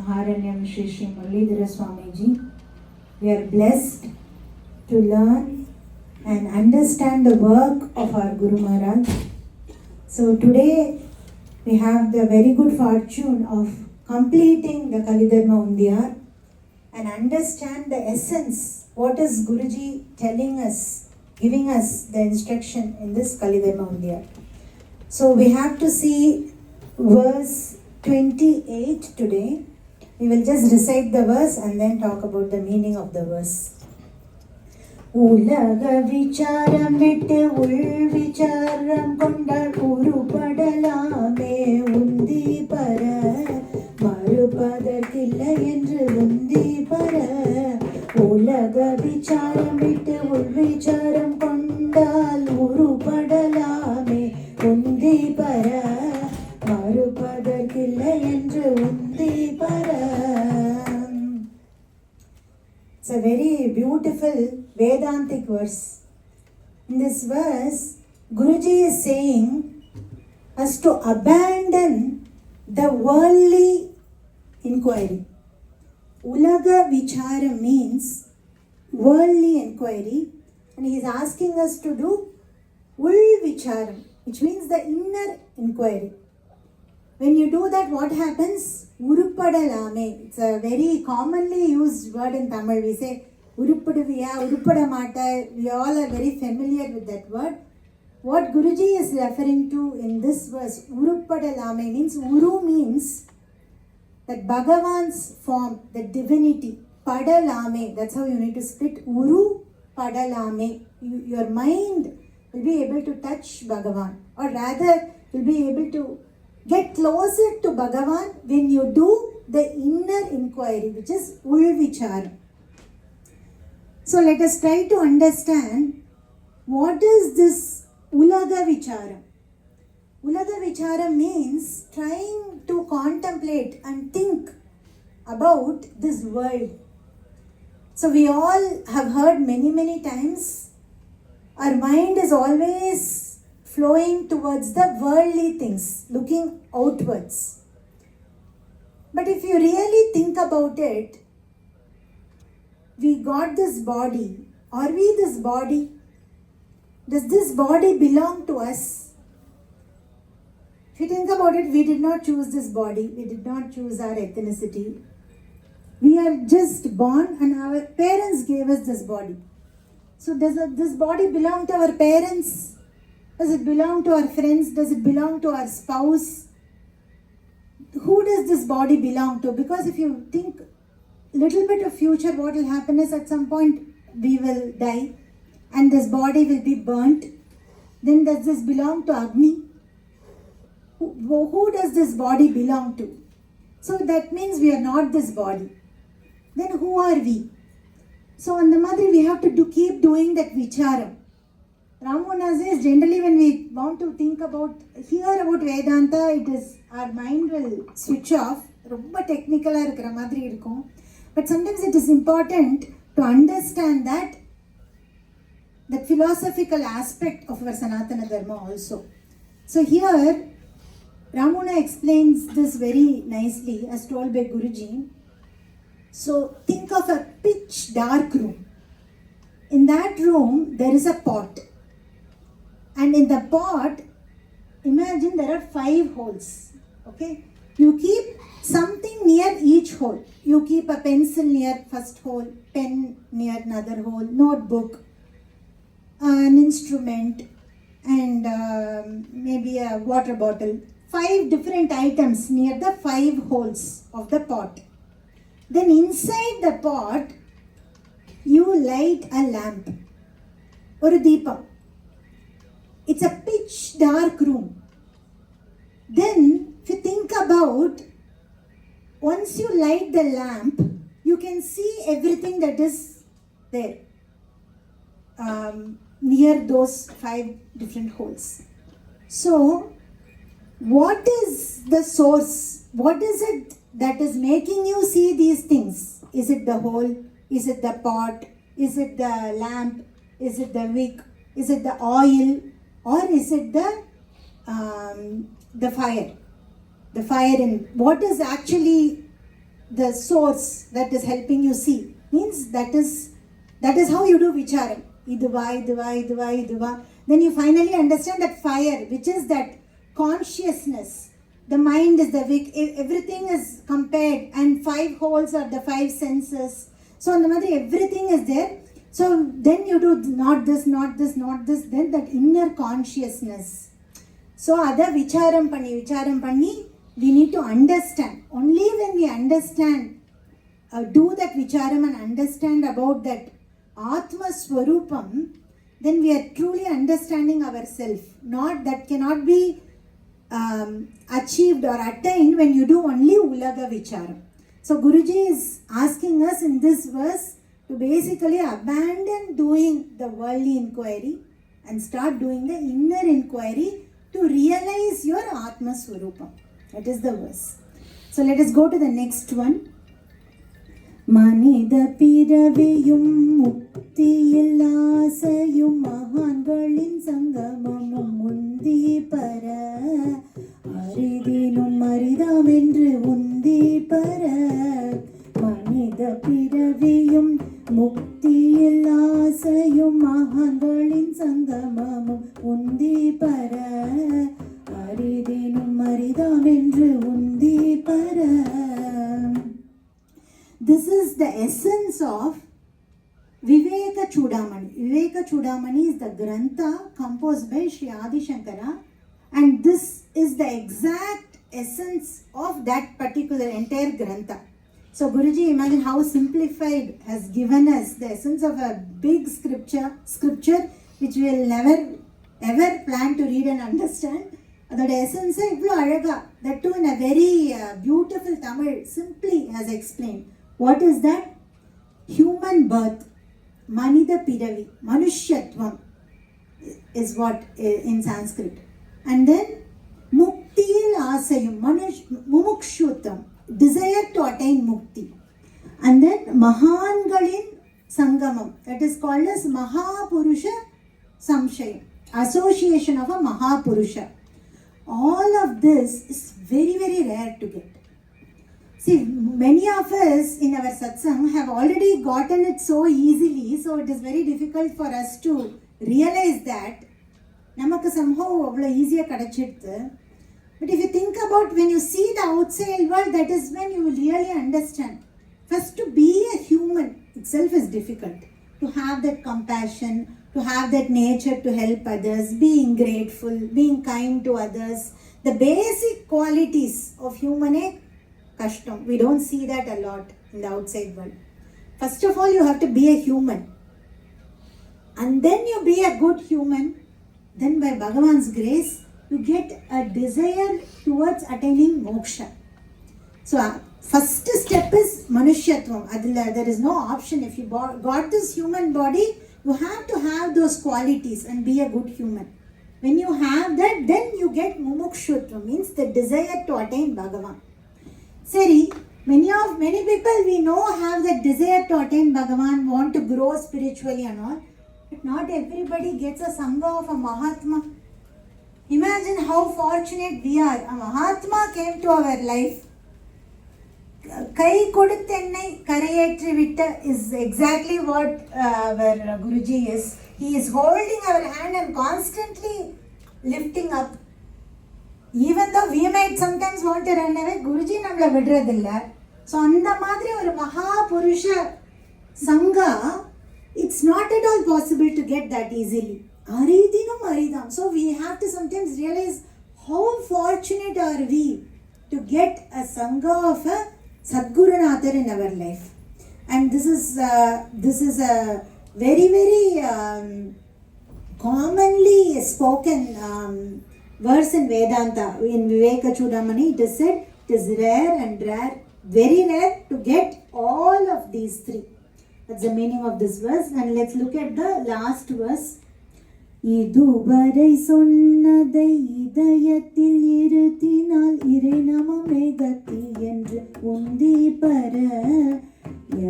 Maharanyam Shri Shri Muralidhara Swamiji. We are blessed to learn and understand the work of our Guru Maharaj. So today we have the very good fortune of completing the Kali Dharma Undiyar and understand the essence. What is Guruji telling us, giving us the instruction in this Kali Dharma Undiyar? So we have to see verse 28 today. We will just recite the verse and then talk about the meaning of the verse. உலக விசாரமிட்டு உள் விசாரம் கொண்டால் உருப்படலாமே உந்தி பர மறுபதற்கில்லை என்று உந்தி பர உலக விசாரமிட்டு உள் விசாரம் கொண்டால் உருப்படலாமே உந்தி பர மறுபதற்கில்லை என்று உந்தி பர. It's a very beautiful Vedantic verse. In this verse, Guruji is saying us to abandon the worldly inquiry. Ulaga Vichara means worldly inquiry, and he is asking us to do Ul Vicharam, which means the inner inquiry. When you do that, what happens? Urupadalame. It's a very commonly used word in Tamil. We say Urupaduviya, Urupadamata. We all are very familiar with that word. What Guruji is referring to in this verse, Urupadalame means, Uru means that Bhagavan's form, the divinity. Padalame, that's how you need to split. Uru Padalame. Your mind will be able to touch Bhagavan, or rather will be able to get closer to Bhagavan when you do the inner inquiry, which is Ulvichara. So let us try to understand what is this Ulaga Vichara. Ulaga Vichara means trying to contemplate and think about this world. So we all have heard many times, our mind is always flowing towards the worldly things, looking outwards. But if you really think about it, we got this body. Are we this body? Does this body belong to us? If you think about it, we did not choose this body. We did not choose our ethnicity. We are just born and our parents gave us this body. So does this body belong to our parents? Does it belong to our friends? Does it belong to our spouse? Who does this body belong to? Because if you think a little bit of future, what will happen is at some point we will die and this body will be burnt. Then does this belong to Agni? Who does this body belong to? So that means we are not this body. Then who are we? So on the mother we have to keep doing that vicharam. Ramana says generally when we want to think about, hear about Vedanta, it is, our mind will switch off. ரொம்ப டெக்னிக்கலாக இருக்கிற மாதிரி இருக்கும். But sometimes it is important to understand that the philosophical aspect of our Sanatana Dharma also. So here Ramana explains this very nicely as told by Guruji. So think of a pitch dark room. In that room there is a pot. And in the pot, imagine there are 5 holes. Okay? You keep something near each hole. You keep a pencil near first hole, pen near another hole, notebook, an instrument, and maybe a water bottle. 5 different items near the 5 holes of the pot. Then inside the pot, you light a lamp or a deepam. It's a pitch dark room. Then, if you think about, once you light the lamp, you can see everything that is there near those 5 different holes. So, what is the source? What is it that is making you see these things? Is it the hole? Is it the pot? Is it the lamp? Is it the wick? Is it the oil? Or is it the fire? The fire in what is actually the source that is helping you see. Means that is how you do vicharam. Iduva. Then you finally understand that fire, which is that consciousness. The mind is the wick, everything is compared, and 5 holes are the 5 senses. So on the mother, everything is there. So then you do not this, then that inner consciousness. So other vicharam panni, we need to understand. Only when we understand, do that vicharam and understand about that Atma Swarupam, then we are truly understanding ourselves. Not that cannot be achieved or attained when you do only Ulaga Vicharam. So Guruji is asking us in this verse to basically abandon doing the worldly inquiry and start doing the inner inquiry to realize your Atma Swarupam. That is the verse. So let us go to the next one. Manida piraviyum muktiyil asayum mahangalin sangamamum undi para aridinum aridam endru undi para manida piraviyum muktiyil asayum mahangalin sangamamum undi para aridinum aridam endru undi para. This is the essence of Viveka Chudamani. Viveka Chudamani is the Grantha composed by Sri Adi Shankara, and this is the exact essence of that particular entire Grantha. So Guruji, imagine how simplified has given us the essence of a big scripture which we will never ever plan to read and understand. That essence is that too in a very beautiful Tamil, simply has explained. What is that? Human birth, Manida Piravi, Manushyatvam is what in Sanskrit. And then Muktil Asayam, Mumukshutam, desire to attain Mukti. And then Mahangalin Sangamam, that is called as Mahapurusha Samshayam, association of a Mahapurusha. All of this is very, very rare to get. See, many of us in our satsang have already gotten it so easily, so it is very difficult for us to realize that namakku somehow avlo easier kadachittu. But if you think about when you see the outside world, that is when you will really understand. First, to be a human itself is difficult. To have that compassion, to have that nature to help others, being grateful, being kind to others, the basic qualities of human kashtam. We don't see that a lot in the outside world. First of all, you have to be a human. And then you be a good human. Then by Bhagavan's grace, you get a desire towards attaining moksha. So, first step is Manushyatvam. There is no option. If you got this human body, you have to have those qualities and be a good human. When you have that, then you get Mumukshutvam, means the desire to attain Bhagavan. Seri, many people we know have that desire to attain Bhagavan, want to grow spiritually and all. But not everybody gets a Sangha of a Mahatma. Imagine how fortunate we are. A Mahatma came to our life. Kai Kodutennai Karayetri Vitta is exactly what our Guruji is. He is holding our hand and constantly lifting up. Even though we might sometimes want to run away, Guruji namla vidradilla. So andha madri or Mahapurusha Sangha, it's not at all possible to get that easily. Aridinum aridam. So we have to sometimes realize how fortunate are we to get a Sangha of a Sadgurunathar in our life. And this is a very, very commonly spoken verse in Vedanta. In Viveka Chudamani, it is said, it is rare, very rare to get all of these three. That's the meaning of this verse. And let's look at the last verse. இதுவரை சொன்னதை இதயத்தில் இருத்தினால் இறைநமமே கதி என்று உந்தி பர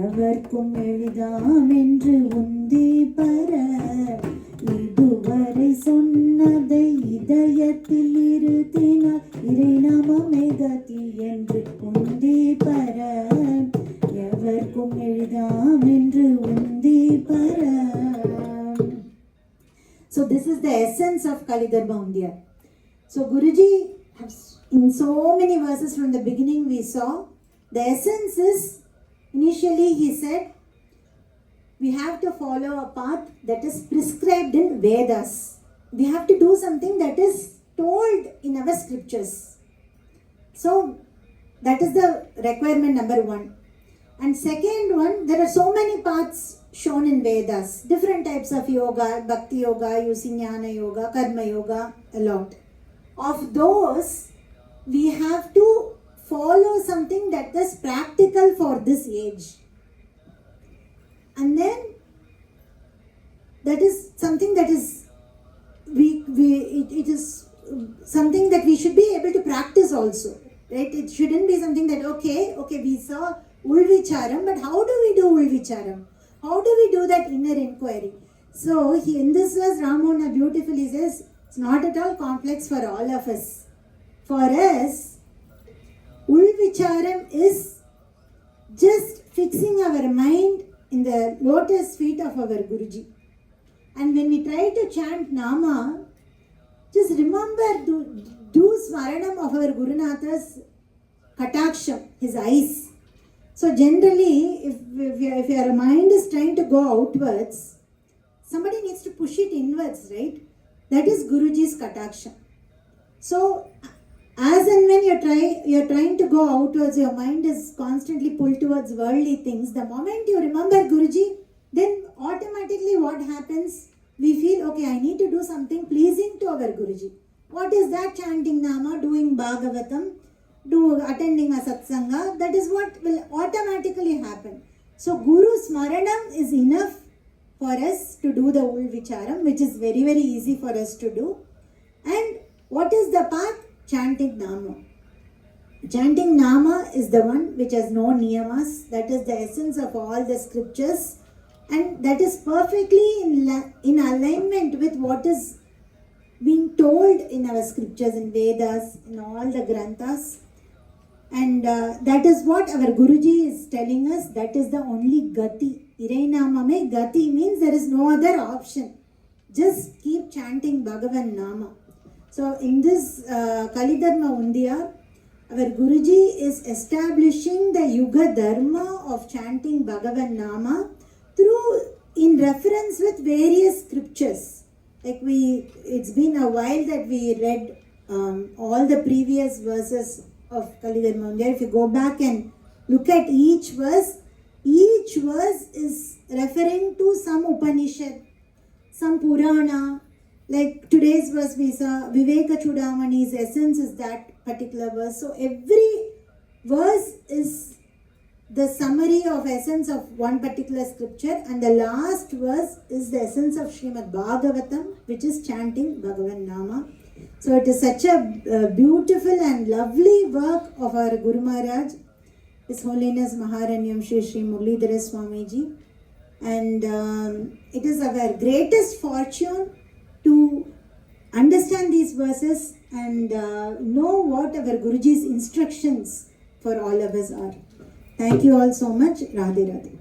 எவர்க்கும் எளிதாம் என்று உந்தி பர இதுவரை சொன்னதை இதயத்தில் இருத்தினால் இறைநமமே கதி என்று உந்தி பர is the essence of Kalidharma Undiyar. So Guruji, in so many verses from the beginning we saw, the essence is, initially he said, we have to follow a path that is prescribed in Vedas. We have to do something that is told in our scriptures. So that is the requirement number one. And second one, there are so many paths shown in Vedas. Different types of yoga, bhakti yoga, using jnana yoga, karma yoga, a lot. Of those, we have to follow something that is practical for this age. And then, that is something that is, it is something that we should be able to practice also. Right? It shouldn't be something that, okay, we saw Ulvicharam, but how do we do Ulvicharam? How do we do that inner inquiry? So, in this verse, Ramona beautifully says, it's not at all complex for all of us. For us, Ulvicharam is just fixing our mind in the lotus feet of our Guruji. And when we try to chant Nama, just remember to do Smaranam of our Gurunatha's Kataksham, his eyes. So generally, if your mind is trying to go outwards, somebody needs to push it inwards, right? That is Guruji's Kataksham. So, as and when you're trying to go outwards, your mind is constantly pulled towards worldly things. The moment you remember Guruji, then automatically what happens? We feel, okay, I need to do something pleasing to our Guruji. What is that? Chanting Nama, doing Bhagavatam, attending a satsanga. That is what will automatically happen. So Guru Smaranam is enough for us to do the Ulvicharam, which is very, very easy for us to do. And what is the path? Chanting Nama. Chanting Nama is the one which has no niyamas. That is the essence of all the scriptures. And that is perfectly in alignment with what is being told in our scriptures, in Vedas, in all the Granthas. And that is what our Guruji is telling us. That is the only Gati. Irainamame Gati means there is no other option. Just keep chanting Bhagavan Nama. So in this Kalidharma Undiyar, our Guruji is establishing the Yuga Dharma of chanting Bhagavan Nama in reference with various scriptures. Like it's been a while that we read all the previous verses of Kalidharma Undiyar. If you go back and look at each verse is referring to some Upanishad, some Purana. Like today's verse we saw, Viveka Chudamani's essence is that particular verse. So every verse is the summary of essence of one particular scripture, and the last verse is the essence of Srimad Bhagavatam, which is chanting Bhagavan Nama. So it is such a beautiful and lovely work of our Guru Maharaj, His Holiness Maharanyam Shri Shri Muralidhara Swamiji. And it is our greatest fortune to understand these verses and know what our Guruji's instructions for all of us are. Thank you all so much. Radhe Radhe.